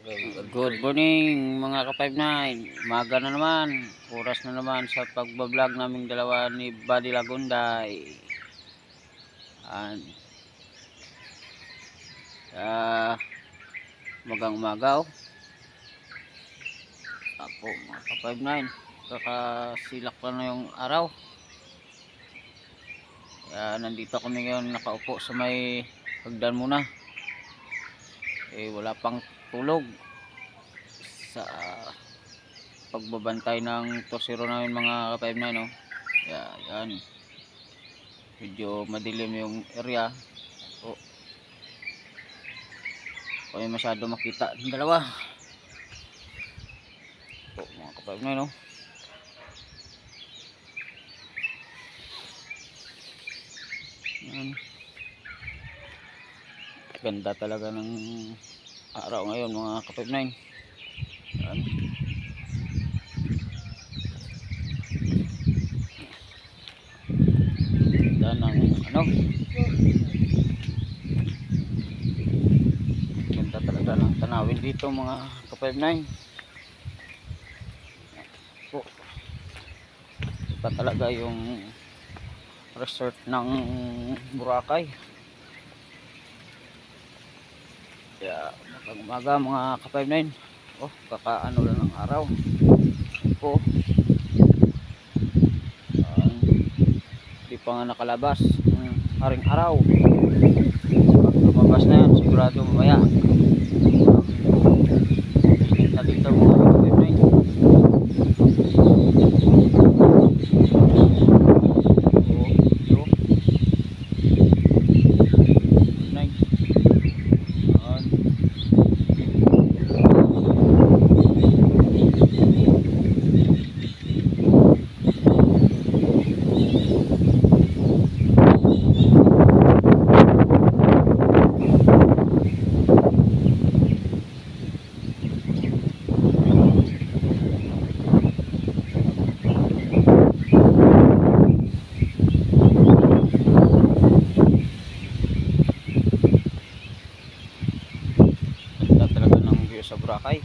Good morning mga ka-59. Umaga na naman. Oras na naman sa pagbablog naming dalawa ni Buddy Lagunday. And magang umagaw. Apo mga ka-59. Kakasilak pa na yung araw. Nandito kami ngayon nakaupo sa may hagdan muna. Wala pang tulog sa pagbabantay ng tosiro namin mga ka-59, no? Yan. Medyo madilim yung area. Kaya masyado makita ng dalawa. Mga ka-59, no? Yan. Ganda talaga ng araw ngayon mga ka-59. Yan. Ganda ng ganda talaga ng tanawin dito mga ka-59. Iba talaga yung resort ng Boracay. Umaga mga ka-59. Kakaano lang ng araw. Di pa nga nakalabas ang haring araw. Pag lumabas na yan, sigurado mamaya na dito mga ka-59. Sa Boracay.